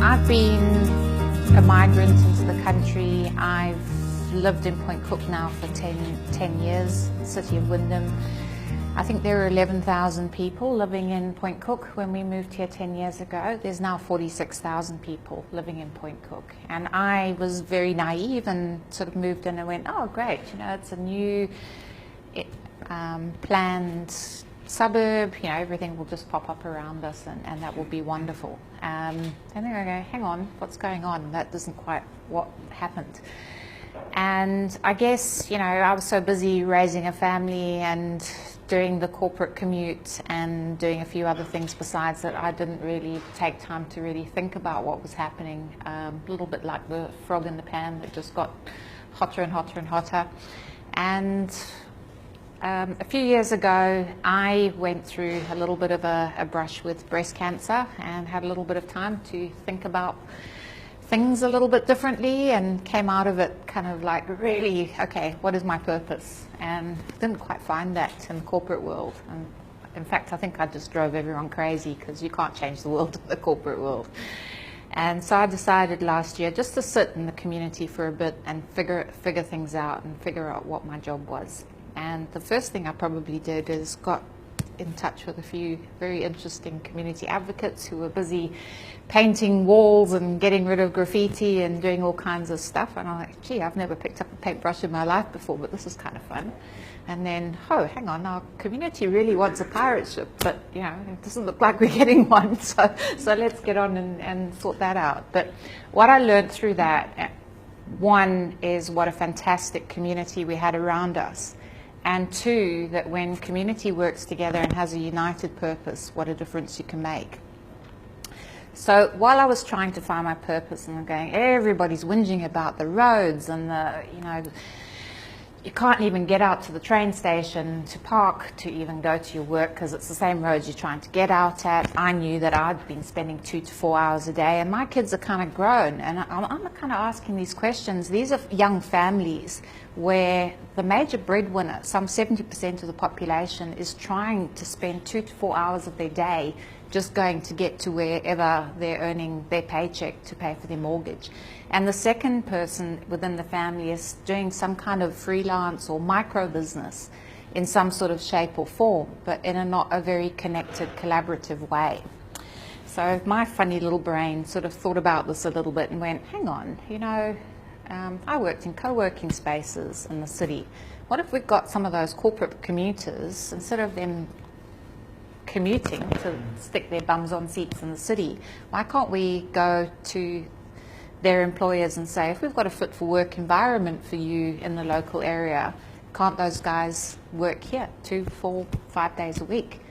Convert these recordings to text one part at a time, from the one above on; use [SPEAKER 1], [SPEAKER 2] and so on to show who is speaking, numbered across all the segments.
[SPEAKER 1] I've been a migrant into the country. I've lived in Point Cook now for 10 years, the city of Wyndham. I think there were 11,000 people living in Point Cook when we moved here 10 years ago. There's now 46,000 people living in Point Cook. And I was very naive and sort of moved in and went, oh great, you know, it's a new planned suburb, you know, everything will just pop up around us and that will be wonderful. And then I go, hang on, what's going on? That isn't quite what happened. And I guess, you know, I was so busy raising a family and doing the corporate commute and doing a few other things besides that, I didn't really take time to really think about what was happening. A little bit like the frog in the pan that just got hotter and hotter and hotter. And a few years ago, I went through a little bit of a brush with breast cancer and had a little bit of time to think about things a little bit differently and came out of it kind of like really, okay, what is my purpose? And didn't quite find that in the corporate world. And in fact, I think I just drove everyone crazy because you can't change the world in the corporate world. And so I decided last year just to sit in the community for a bit and figure things out and figure out what my job was. And the first thing I probably did is got in touch with a few very interesting community advocates who were busy painting walls and getting rid of graffiti and doing all kinds of stuff. And I'm like, gee, I've never picked up a paintbrush in my life before, but this is kind of fun. And then, oh, hang on, our community really wants a pirate ship, but you know, it doesn't look like we're getting one. So let's get on and sort that out. But what I learned through that, one is what a fantastic community we had around us. And two, that when community works together and has a united purpose, what a difference you can make. So while I was trying to find my purpose and I'm going, everybody's whinging about the roads and the, you know, you can't even get out to the train station to park to even go to your work because it's the same roads you're trying to get out at. I knew that I'd been spending 2 to 4 hours a day and my kids are kind of grown and I'm kind of asking these questions. These are young families where the major breadwinner, some 70% of the population, is trying to spend 2 to 4 hours of their day just going to get to wherever they're earning their paycheck to pay for their mortgage. And the second person within the family is doing some kind of freelance or micro business in some sort of shape or form, but in a not a very connected, collaborative way. So my funny little brain sort of thought about this a little bit and went, hang on, you know, I worked in co-working spaces in the city. What if we got some of those corporate commuters, instead of them commuting to stick their bums on seats in the city, why can't we go to their employers and say, if we've got a fit for work environment for you in the local area, can't those guys work here 2, 4, 5 days a week?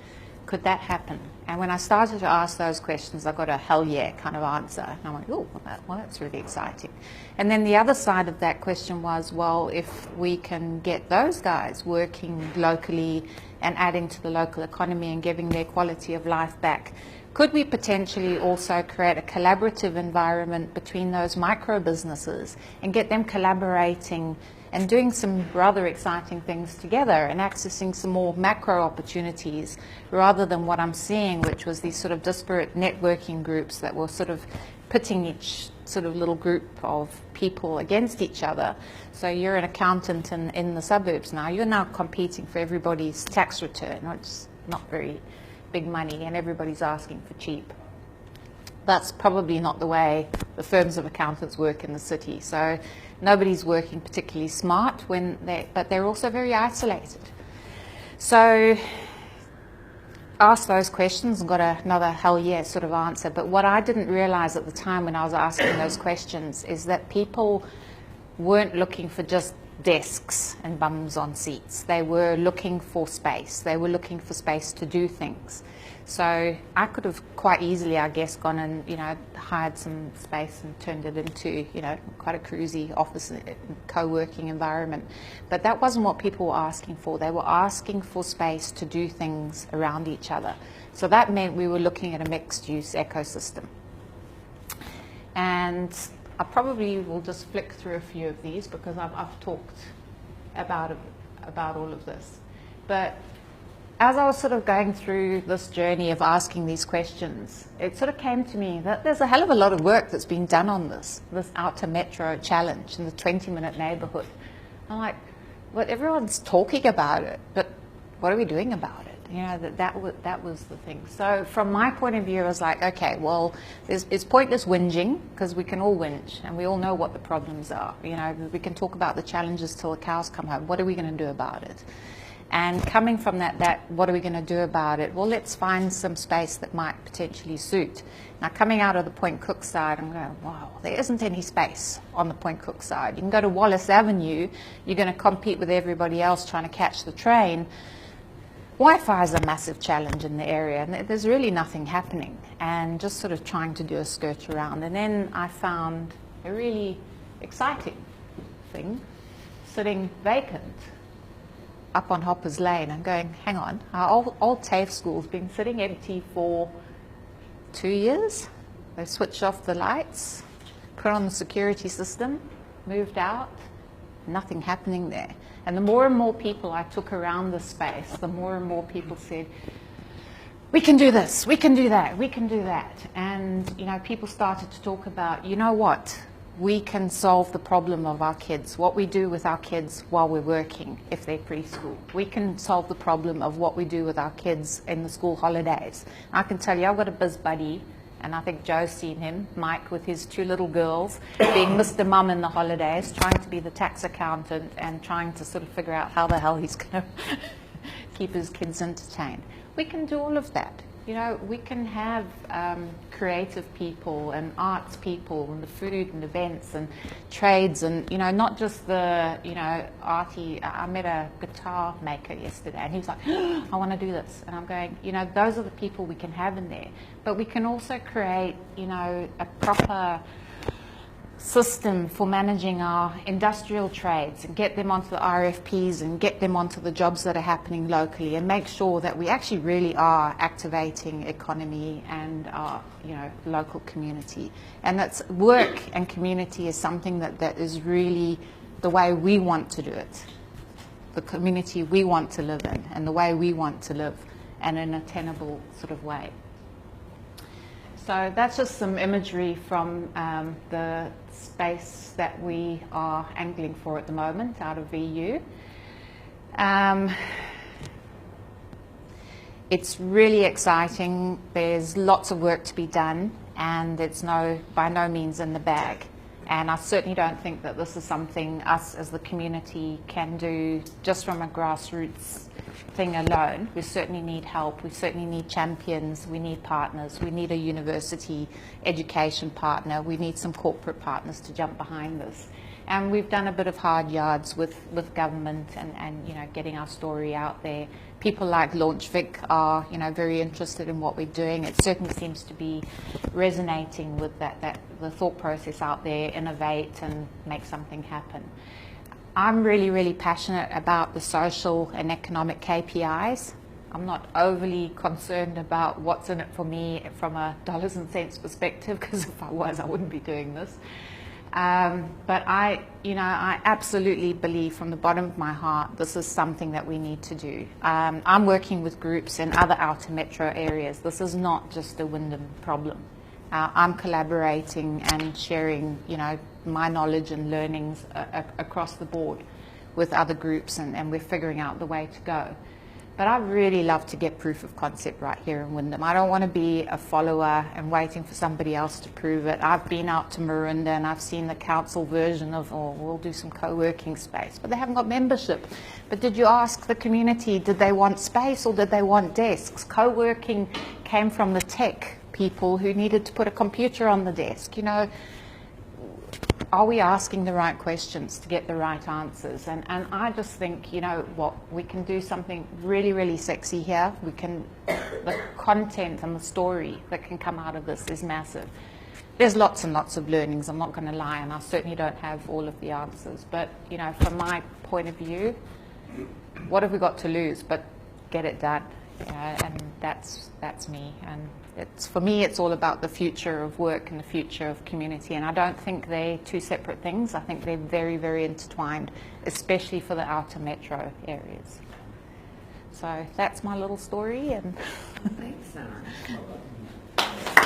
[SPEAKER 1] Could that happen? And when I started to ask those questions, I got a hell yeah kind of answer. And I went, oh, well, that's really exciting. And then the other side of that question was, well, if we can get those guys working locally and adding to the local economy and giving their quality of life back, could we potentially also create a collaborative environment between those micro businesses and get them collaborating and doing some rather exciting things together and accessing some more macro opportunities rather than what I'm seeing, which was these sort of disparate networking groups that were sort of pitting each sort of little group of people against each other. So you're an accountant in the suburbs now, you're now competing for everybody's tax return, which is not very big money, and everybody's asking for cheap. That's probably not the way the firms of accountants work in the city. So nobody's working particularly smart but they're also very isolated. So asked those questions and got another hell yeah sort of answer. But what I didn't realize at the time when I was asking those questions is that people weren't looking for just desks and bums on seats. They were looking for space. They were looking for space to do things. So I could have quite easily, I guess, gone and, you know, hired some space and turned it into, you know, quite a cruisy office co-working environment. But that wasn't what people were asking for. They were asking for space to do things around each other. So that meant we were looking at a mixed-use ecosystem. And I probably will just flick through a few of these because I've talked about all of this. But as I was sort of going through this journey of asking these questions, it sort of came to me that there's a hell of a lot of work that's been done on this outer metro challenge in the 20-minute neighborhood. I'm like, well, everyone's talking about it, but what are we doing about it? You know, that was the thing. So from my point of view, I was like, okay, well, it's pointless whinging, because we can all whinge, and we all know what the problems are. You know, we can talk about the challenges till the cows come home. What are we going to do about it? And coming from that, what are we going to do about it? Well, let's find some space that might potentially suit. Now, coming out of the Point Cook side, I'm going, wow, there isn't any space on the Point Cook side. You can go to Wallace Avenue, you're going to compete with everybody else trying to catch the train. Wi-Fi is a massive challenge in the area, and there's really nothing happening, and just sort of trying to do a skirt around. And then I found a really exciting thing sitting vacant up on Hoppers Lane. I'm going, hang on, our old TAFE school's been sitting empty for 2 years. They switched off the lights, put on the security system, moved out, nothing happening there. And the more and more people I took around the space, the more and more people said, we can do this, we can do that, we can do that. And, you know, people started to talk about, you know what, we can solve the problem of our kids, what we do with our kids while we're working if they're preschool. We can solve the problem of what we do with our kids in the school holidays. I can tell you, I've got a BizBuddy, and I think Joe's seen him, Mike, with his 2 little girls, being Mr. Mum in the holidays, trying to be the tax accountant and trying to sort of figure out how the hell he's going to keep his kids entertained. We can do all of that. You know, we can have creative people and arts people and the food and events and trades and, you know, not just the, you know, arty. I met a guitar maker yesterday and he was like, I want to do this. And I'm going, you know, those are the people we can have in there. But we can also create, you know, a proper system for managing our industrial trades and get them onto the RFPs and get them onto the jobs that are happening locally and make sure that we actually really are activating economy and our, you know, local community. And that's work and community is something that is really the way we want to do it, the community we want to live in and the way we want to live, and in a tenable sort of way. So that's just some imagery from the space that we are angling for at the moment out of VU. It's really exciting. There's lots of work to be done, and it's by no means in the bag. And I certainly don't think that this is something us as the community can do just from a grassroots thing alone. We certainly need help. We certainly need champions. We need partners. We need a university education partner. We need some corporate partners to jump behind this. And we've done a bit of hard yards with government and you know, getting our story out there. People like LaunchVic are, you know, very interested in what we're doing. It certainly seems to be resonating with the thought process out there, innovate and make something happen. I'm really, really passionate about the social and economic KPIs. I'm not overly concerned about what's in it for me from a dollars and cents perspective, because if I was, I wouldn't be doing this. But I absolutely believe from the bottom of my heart this is something that we need to do. I'm working with groups in other outer metro areas. This is not just a Wyndham problem. I'm collaborating and sharing, you know, my knowledge and learnings across the board with other groups, and we're figuring out the way to go. But I'd really love to get proof of concept right here in Wyndham. I don't want to be a follower and waiting for somebody else to prove it. I've been out to Marinda and I've seen the council version of, oh, we'll do some co-working space, but they haven't got membership. But did you ask the community, did they want space or did they want desks? Co-working came from the tech people who needed to put a computer on the desk. You know, are we asking the right questions to get the right answers? And I just think, you know what, we can do something really, really sexy here. We can, the content and the story that can come out of this is massive. There's lots and lots of learnings, I'm not going to lie, and I certainly don't have all of the answers. But, you know, from my point of view, what have we got to lose but get it done? And that's me. And for me, it's all about the future of work and the future of community. And I don't think they're two separate things. I think they're very, very intertwined, especially for the outer metro areas. So that's my little story. And
[SPEAKER 2] Thanks, Sarah.